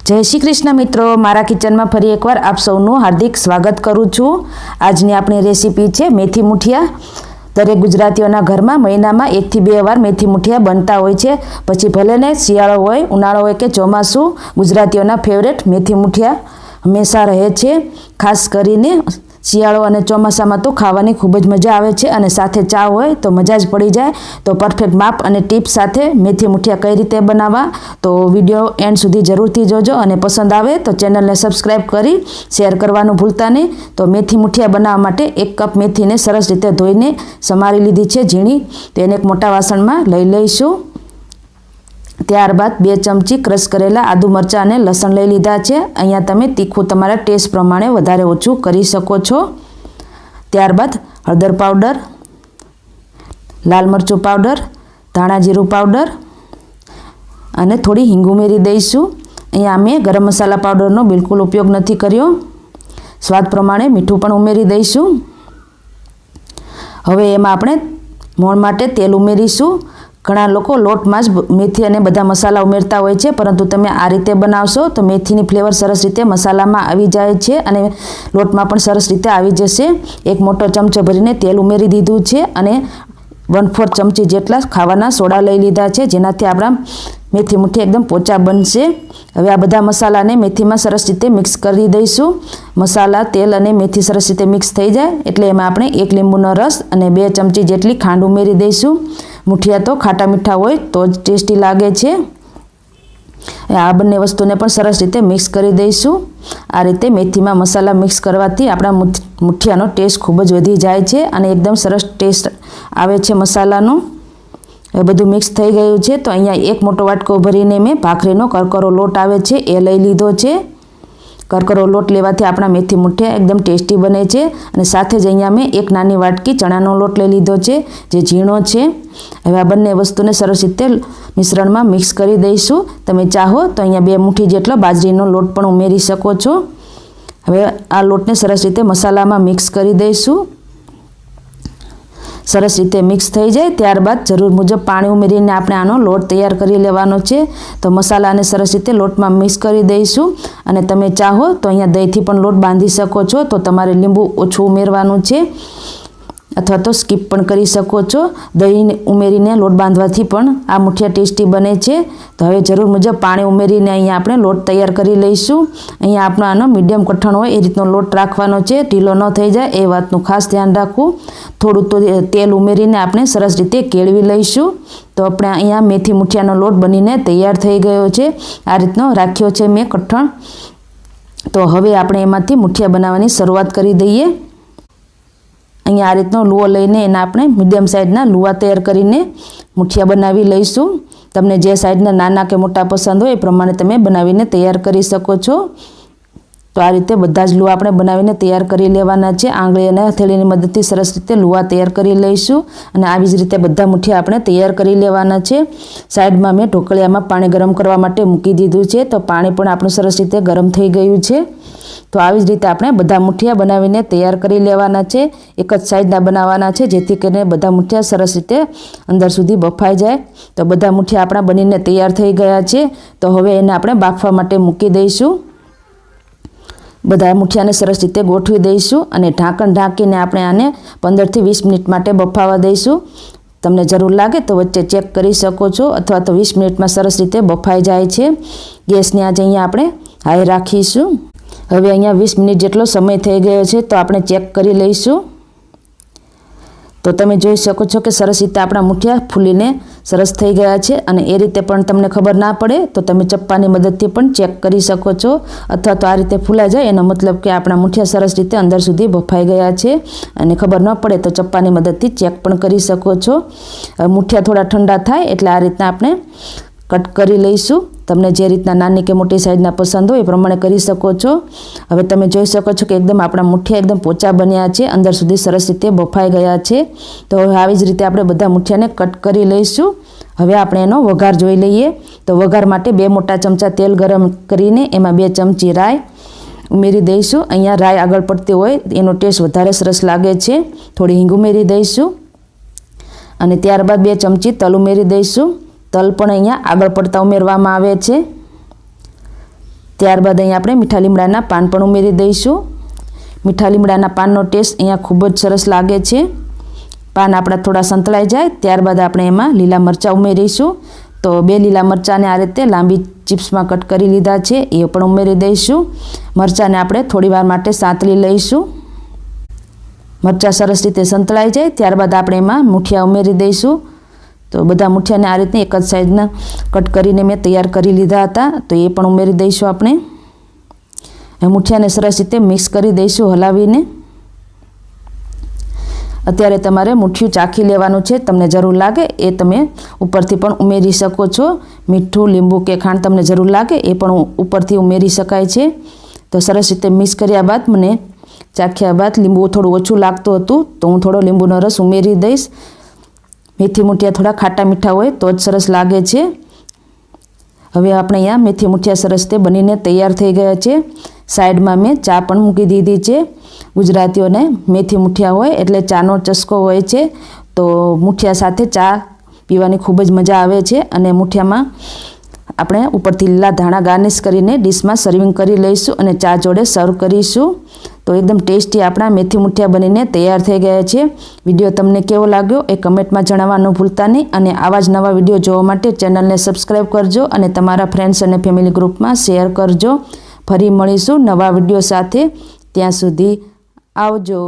जय श्री कृष्ण मित्रों, मारा किचन में फरी एक बार आप सौનું हार्दिक स्वागत करूँ छूँ। आजनी आपणी रेसिपी है मेथी मुठिया। दरेक गुजरातीओना घर में महीना में 1 થી 2 વાર मेथी मुठिया बनता होय छे। पछी भले ने शियाळो होय, उनाळो होय के ચોમાસું, गुजरातीओना फेवरेट मेथी मुठिया हमेशा रहे छे। खास करीने शियाळो अने ચોમાસામાં तो खावानी खूब ज मजा आवे छे अने साथे चा होय तो मजा ज पड़ी जाए। तो परफेक्ट माप अने टीप साथे मेथी मुठिया कई रीते बनावा तो विडियो एंड सुधी जरूरथी जोजो अने पसंद आवे तो चेनल ने सब्सक्राइब करी शेर करवानुं भूलता नहीं। तो मेथी मुठिया बनावा माटे 1 कप मेथी ने सरस रीते धोईने समारी लीधी छे झीणी। तो एने एक मोटा वासण में लई लईशुं। त्यारबाद 2 चमची क्रश करेला आदू मरचा अने लसण लई लीधा छे। अहींया तमे तीखुं तमारा टेस्ट प्रमाणे वधारे ओछुं करी शको छो। त्यारबाद हळदर पाउडर, लाल मरचुं पाउडर, धाणा जीरुं पाउडर अने थोड़ी हींग उमेरी दईशुं। अहींया अमे गरम मसाला पाउडरनो बिलकुल उपयोग नथी कर्यो। स्वाद प्रमाणे मीठुं पण उमेरी दईशुं। हवे एमां आपणे मोण माटे तेल उमेरीशुं। घणा लोको लोट में ज मेथी अने बधा मसाला उमेरता होय छे, परंतु तमे आ रीते बनावशो तो मेथीनी फ्लेवर सरस रीते मसाला में आवी जाय छे अने लोट में पण सरस रीते आवी जशे। 1 मोटो चमचो भरीने तेल उमेरी दीधुं छे अने 1/4 चमची जेटला खावाना सोडा लई लीधा छे, जेनाथी आपणा मेथी मुठिया एकदम पोचा बनशे। हवे आ बधा मसाला ने मेथी में सरस रीते मिक्स करी दईशुं। मसाला, तेल अने मेथी सरस रीते मिक्स थई जाए एटले एमां आपणे 1 લીંબુનો रस अने 2 चमची जेटली खांड उमेरी दईशुं। मुठिया तो खाटा मीठा होय तो ज टेस्टी लागे छे। आ बंने वस्तुने पण सरस रीते मिक्स करी दईशुं। आ रीते मेथी में मसाला मिक्स करवाथी आपणा मुठियानो टेस्ट खूब ज वधी जाय छे अने एकदम सरस टेस्ट आवे छे मसालानो। ए बधुं मिक्स थई गयुं छे तो अहींया 1 मोटो वाटको भरीने मैं भाखरीनो करकरो लोट आवे छे ए लई लीधो छे। करकरो लोट लेवाथी आपणा मेथी मुठिया एकदम टेस्टी बने छे। अने साथे ज अहींया मैं 1 नानी वाटकी चणानो लोट लई लीधो छे जे झीणो छे। हवे आ बंने वस्तुने सरस रीते मिश्रण में मिक्स करी दईशुं। तमे चाहो तो अहींया 2 मुठ्ठी जेटलो बाजरीनो लोट पण उमेरी शको छो। हवे आ लोटने सरस रीते मसाला में मिक्स करी दईशुं। सरस रीते मिक्स थई जाए त्यारबाद जरूर मुजब पाणी उमेरीने आपणे आनो लोट तैयार करी लेवानो छे। तो मसालाने सरस रीते लोट में मिक्स करी दईशुं अने तमे चाहो तो अहींया दहीथी पण लोट बांधी शको छो। तो तमारे लींबू ओछुं उमेरवानुं छे अथवा तो स्कीप पण करी शको छो। दही उमेरीने लोट बांधवाथी पण आ मुठिया टेस्टी बने छे। तो हवे जरूर मुजब पाणी उमेरीने अहींया आपणे लोट तैयार करी लईशुं। अहींया आपणो आनो मीडियम कठण होय ए रीतनो लोट राखवानो छे, ढीलो न थई जाए ए वातनुं खास ध्यान राखવું। थोड़ुं तो तेल उमेरीने आपणे सरस रीते केळवी लईशुं। तो आपणे अहींया मेथी मुठियानो लोट बनीने तैयार थई गयो छे। आ रीतनो राख्यो छे मैं कठण। तो हवे आपणे एमांथी मुठिया बनाववानी शरूआत करी दईए। अहींया आ रीतनो लूओ लईने एना आपणे मीडियम साइजना लूआ तैयार करीने मुठिया बनावी लईशुं। तमने जे साइजना नाना के मोटा पसंद होय ए प्रमाणे तमे बनावीने तैयार करी शको छो। तो आ रीते बधा ज लूआ आपणे बनावीने तैयार करी लेवाना छे। आंगળી અને હથેળીની મદદથી સરસ રીતે લૂઆ તૈયાર કરી લઈશું અને આવી જ રીતે બધા મુઠિયા આપણે તૈયાર કરી લેવાના છે। સાઈડમાં મેં ઢોકળિયામાં પાણી ગરમ કરવા માટે મૂકી દીધું છે। તો પાણી પણ આપણું સરસ રીતે ગરમ થઈ ગયું છે। તો આવી જ રીતે આપણે બધા મુઠિયા બનાવીને તૈયાર કરી લેવાના છે। એક જ સાઈડના બનાવવાના છે જેથી કરીને બધા મુઠિયા સરસ રીતે અંદર સુધી બફાઈ જાય। તો બધા મુઠિયા આપણા બનીને તૈયાર થઈ ગયા છે। તો હવે એને આપણે બાફવા માટે મૂકી દઈશું। બધા મુઠિયાને સરસ રીતે ગોઠવી દઈશું અને ઢાંકણ ઢાંકીને આપણે આને 15 થી 20 મિનિટ માટે બફાવા દઈશું। તમને જરૂર લાગે તો વચ્ચે ચેક કરી શકો છો અથવા તો 20 મિનિટમાં સરસ રીતે બફાઈ જાય છે। ગેસની આંચ અહીંયા આપણે હાઈ રાખીશું। હવે અહીંયા 20 મિનિટ જેટલો સમય થઈ ગયો છે તો આપણે ચેક કરી લઈશું। तो तमे जोई शको छो कि सरस रीते आपणा मुठिया फूलीने सरस थई गया छे अने ए रीते पण तमने खबर ना पड़े तो तमे चप्पानी मददथी पण चेक करी शको छो अथवा तो आ रीते फूलाई जाए एनो मतलब कि आपणा मुठिया सरस रीते अंदर सुधी बफाई गया छे अने खबर न पड़े तो चप्पानी मददथी चेक पण करी शको छो। मुठिया थोड़ा ठंडा थाय एटले आ रीतना आपणे कट करी लईशुं। तमने जे रीतना नानी के मोटी साइजना पसंद हो ए प्रमाणे करी शको छो। हवे तमे जोई शको छो कि एकदम आपणा मुठिया एकदम पोचा बन्या छे, अंदर सुधी सरस रीते बफाई गया छे। तो हवे आवी ज रीते आपणे बधा मुठियाने कट करी लईशुं। हवे आपणे एनो वघार जोई लईए। तो वघार माटे 2 मोटा चमचा तेल गरम करीने एमां 2 चमची राई उमेरी दईशुं। अहींया राई आगळ पड़ती होय एनो टेस्ट वधारे सरस लागे छे। थोड़ी हींग उमेरी दईशुं अने त्यारबाद 2 चमची तल उमेरी दईशुं। तल पण अहींया आगळ पड़ता उमेरवामां आवे छे। ત્યારબાદ અહીં આપણે મીઠા લીમડાના પાન પણ ઉમેરી દઈશું. મીઠા લીમડાના પાનનો ટેસ્ટ અહીંયા ખૂબ જ સરસ લાગે છે. પાન આપણા થોડા સંતળાઈ જાય ત્યારબાદ આપણે એમાં લીલા મરચાં ઉમેરીશું. તો 2 લીલા મરચાંને આ રીતે લાંબી ચિપ્સમાં કટ કરી લીધા છે, એ પણ ઉમેરી દઈશું. મરચાંને આપણે થોડીવાર માટે સાંતળી લઈશું. મરચાં સરસ રીતે સંતળાઈ જાય ત્યારબાદ આપણે એમાં મૂઠિયા ઉમેરી દઈશું. તો બધા મૂઠિયાને આ રીતે એક જ સાઈઝના કટ કરીને મેં તૈયાર કરી લીધા હતા, તો એ પણ ઉમેરી દઈશું આપણે. મૂઠિયાને સરસ રીતે મિક્સ કરી દઈશું હલાવીને. અત્યારે તમારે મૂઠિયું ચાખી લેવાનું છે, તમને જરૂર લાગે એ તમે ઉપરથી પણ ઉમેરી શકો છો. મીઠું, લીંબુ કે ખાંડ તમને જરૂર લાગે એ પણ ઉપરથી ઉમેરી શકાય છે. તો સરસ રીતે મિક્સ કર્યા બાદ મને ચાખ્યા બાદ લીંબુ થોડું ઓછું લાગતું હતું, તો હું થોડો લીંબુનો રસ ઉમેરી દઈશ. મેથી મૂઠિયા થોડા ખાટા મીઠા હોય તો જ સરસ લાગે છે. હવે આપણે અહીંયા મેથી મૂઠિયા સરસ તે બનીને તૈયાર થઈ ગયા છે. સાઈડમાં મેં ચા પણ મૂકી દીધી છે. ગુજરાતીઓને મેથી મૂઠિયા હોય એટલે ચાનો ચસ્કો હોય છે, તો મૂઠિયા સાથે ચા પીવાની ખૂબ જ મજા આવે છે. અને મૂઠિયામાં આપણે ઉપરથી લીલા ધાણા ગાર્નિશ કરીને ડીશમાં સર્વિંગ કરી લઈશું અને ચા જોડે સર્વ કરીશું. તો એકદમ ટેસ્ટી આપણા મેથી મૂઠિયા બનીને તૈયાર થઈ ગયા છે. વિડીયો તમને કેવો લાગ્યો એ કમેન્ટમાં જણાવવાનું ભૂલતા નહીં. અને આવા જ નવા વિડીયો જોવા માટે ચેનલને સબસ્ક્રાઈબ કરજો અને તમારા ફ્રેન્ડ્સ અને ફેમિલી ગ્રુપમાં શેર કરજો. ફરી મળીશું નવા વિડીયો સાથે. ત્યાં સુધી આવજો.